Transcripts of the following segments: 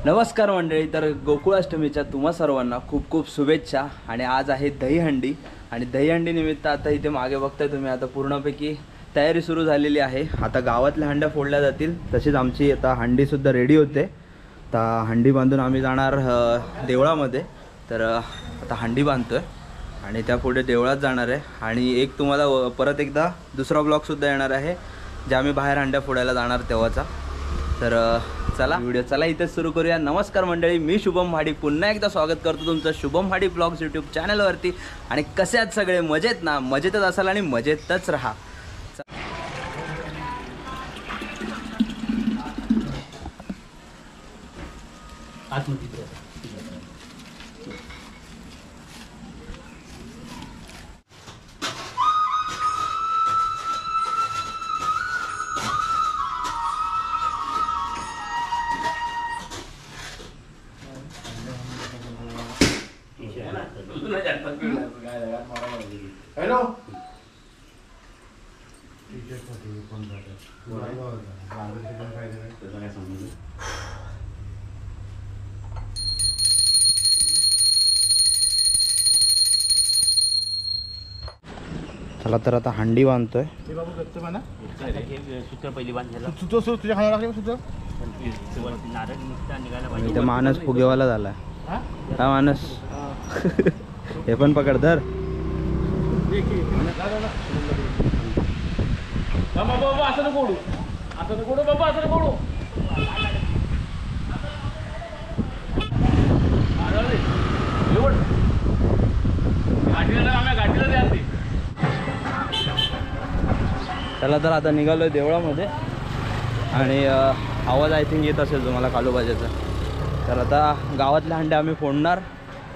नमस्कार मंडळी, तर गोकुळाष्टमीच्या तुम्हा सर्वांना खूप खूप शुभेच्छा। आणि आज आहे दहीहंडी आणि दहीहंडी निमित्त आता इथे मागे बघताय तुम्ही, आता पूर्णपैकी तयारी सुरू झालेली आहे। आता गावातल्या हंड्या फोडल्या जातील, तशीच आमची आता हंडीसुद्धा रेडी होते। आता हंडी बांधून आम्ही जाणार देवळामध्ये। तर आता हंडी बांधतोय आणि त्या पुढे देवळात जाणार आहे। आणि एक तुम्हाला परत एकदा दुसरा ब्लॉगसुद्धा येणार आहे, जे आम्ही बाहेर हंड्या फोडायला जाणार तेव्हाचा। तर चला व्हिडिओ चला इथेच सुरू करूया। नमस्कार मंडळी, मी शुभम भाडी पुन्हा एकदा स्वागत करतो तुमचं शुभम भाडी ब्लॉग्स यूट्यूब चॅनलवरती। आणि कसे आहात सगळे? मजेत ना? मजेतच असाल आणि मजेतच राहा। हॅलो चला तर आता हंडी बांधतोय। तुझ्या खाण्याला सूत्र इथे मानस फुगेवाला झाला हा मानस। हे पण पकड धर। बाबा असं नको बाबा असं नको चला तर आता निघालोय देवळामध्ये आणि आवाज आय थिंक येत असेल तुम्हाला कालूबाजाचा। तर आता गावातल्या हंड्या आम्ही फोडणार,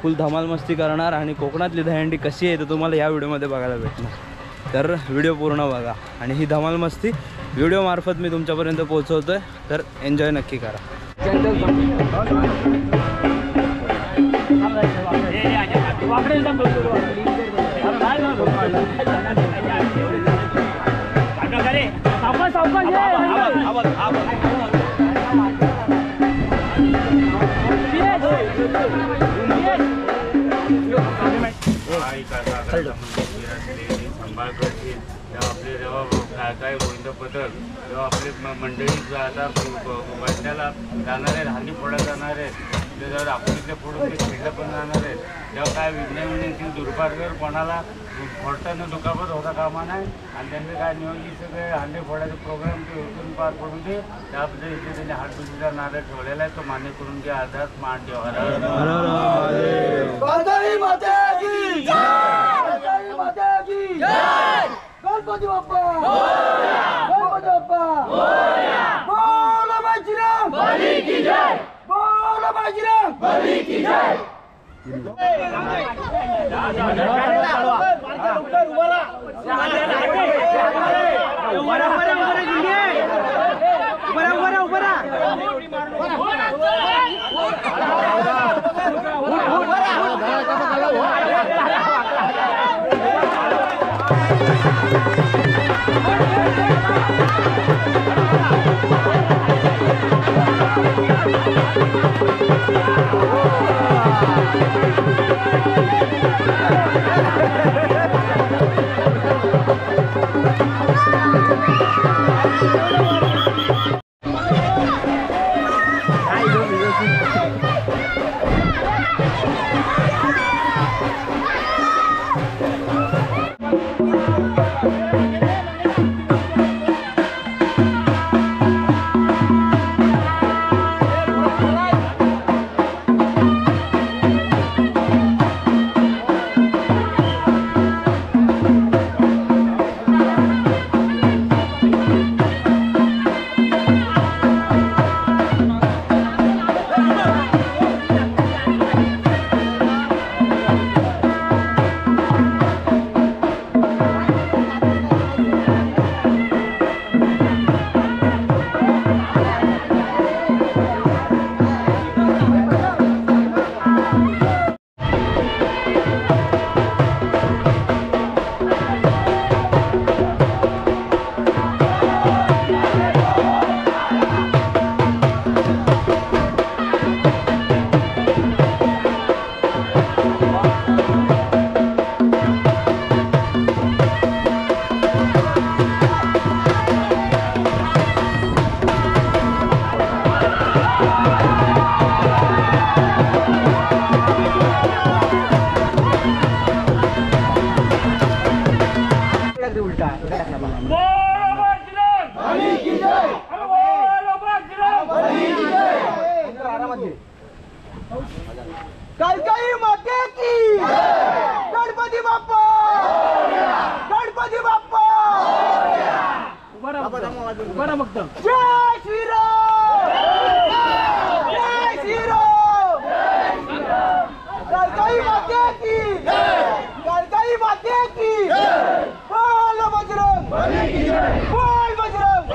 फुल धमाल मस्ती करणार आणि कोकणातली दहीहंडी कशी आहे तर तुम्हाला या व्हिडिओमध्ये बघायला भेटणार। तर व्हिडिओ पूर्ण बघा आणि ही धमाल मस्ती व्हिडिओ मार्फत मी तुमच्यापर्यंत पोहोचवतोय, तर एन्जॉय नक्की करा। आपले जेव्हा काय गोविंद पथक तेव्हा आपली मंडळी आता बसण्याला जाणार आहेत, हंडी फोडायला जाणार आहेत, त्याच्यावर आपण इथे फोडून ते खेळलं पण जाणार आहेत। तेव्हा काय विज्ञान दुर्भाग्यावर कोणाला फोडताना दुखापत होता कामा नाही आणि त्यांचे काय नियोजित सगळे हंडी फोडायचे प्रोग्राम ते उठून पार पडून दे। त्याबद्दल इथे त्यांनी हातबुजीचा नारळ ठेवलेला आहे, तो मान्य करून घ्या। आधार मान ठेवा। गणपती बाप्पा गणपती बाप्पा बोलो बाजीराव बली की जय, बोलो बाजीराव बली की जय। काही माते की गणपती बाप्पा गणपती बाप्पा बरं फक्त जय श्रीराम जय श्रीराम काही माते की काही माते की बोल बजरंग बोल बजरंग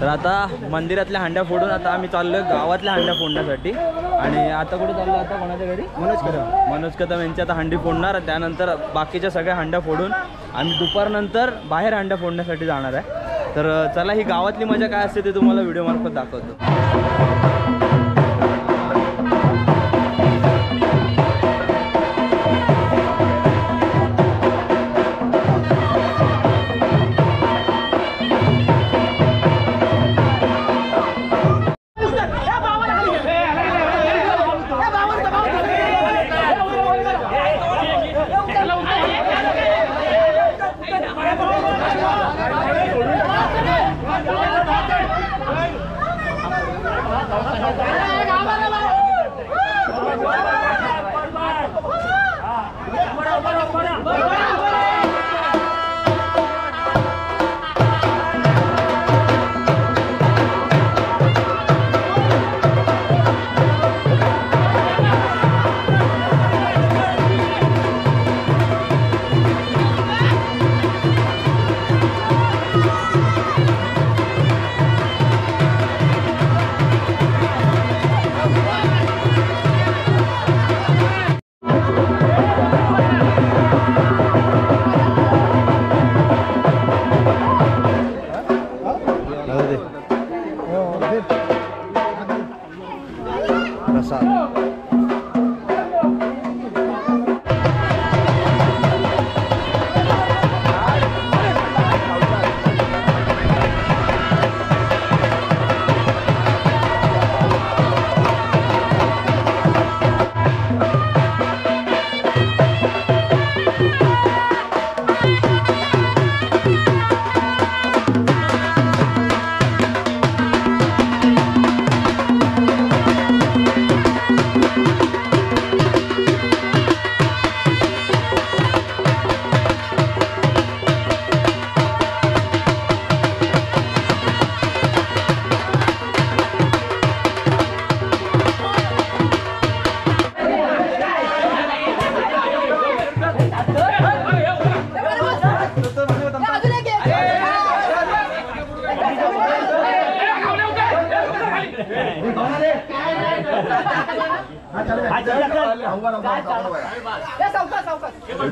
तर आता मंदिरातल्या हांड्या फोडून आता आम्ही चाललोय गावातल्या हांड्या फोडण्यासाठी. आणि आता कुठे चाललो? आता कोणाच्या घरी? मनोज कदम यांची आता हंडी फोडणार. त्यानंतर बाकीच्या सगळ्या हांड्या फोडून आम्ही दुपारनंतर बाहेर हांड्या फोडण्यासाठी जाणार आहे. तर चला, ही गावातली मजा काय असते ते तुम्हाला व्हिडिओ मार्फत दाखवतो.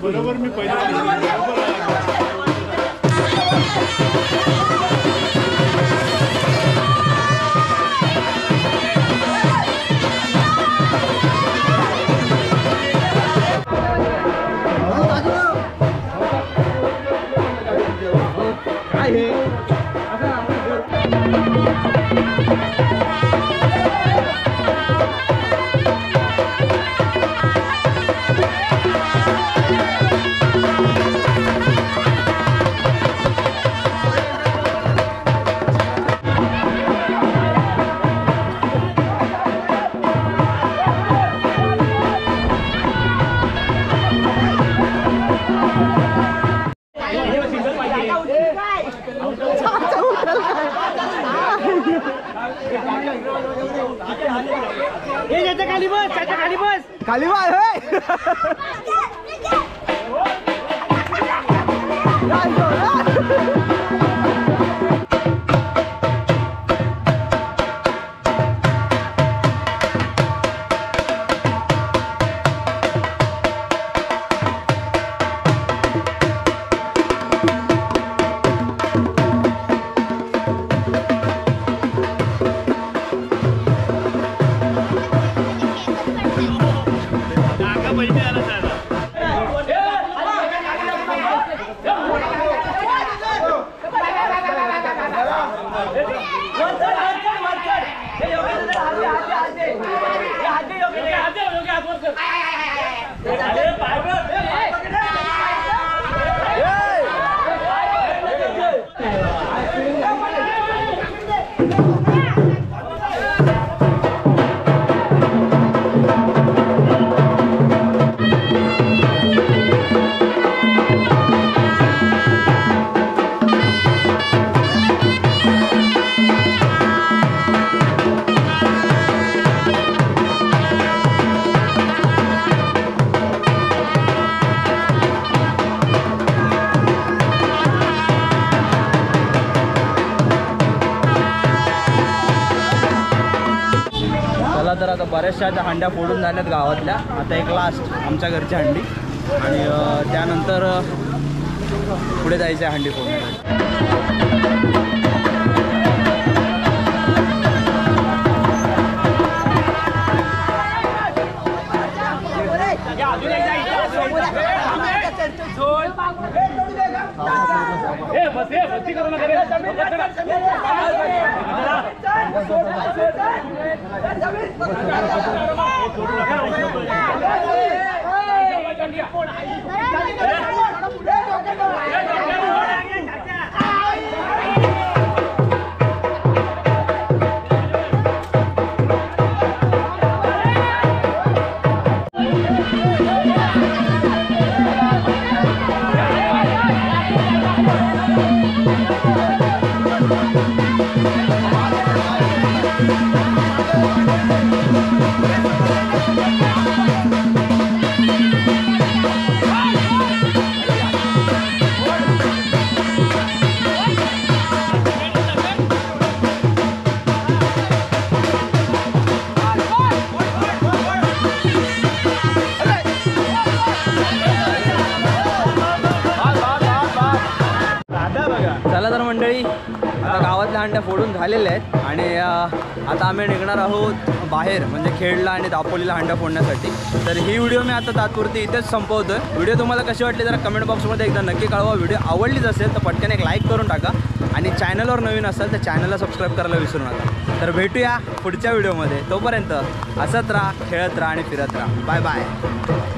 बरोबर मी पहिला खाली बस त्याच्या खाली बस खाली बाय होय तर आता बऱ्याचशा आता हंड्या फोडून झाल्यात गावातल्या. आता एक लास्ट आमच्या घरची हंडी आणि त्यानंतर पुढे जायचं आहे हंडी फोडून. चला तर मंडळी आता गावातल्या हंड्या फोडून झालेल्या आहेत आणि आता आम्ही निघणार आहोत बाहेर म्हणजे खेडला आणि दापोलीला हंड्या फोडण्यासाठी. तर ही व्हिडिओ मी आता तात्पुरती इथेच संपवतोय. व्हिडिओ तुम्हाला कशी वाटली जरा कमेंट बॉक्समध्ये एकदा नक्की कळवा. व्हिडिओ आवडलीच असेल तर पटकन एक लाईक करून टाका आणि चॅनलवर नवीन असाल तर चॅनलला सबस्क्राईब करायला विसरू नका. तर भेटूया पुढच्या व्हिडिओमध्ये. तोपर्यंत हसत राहा, खेळत राहा आणि फिरत राहा. Bye bye.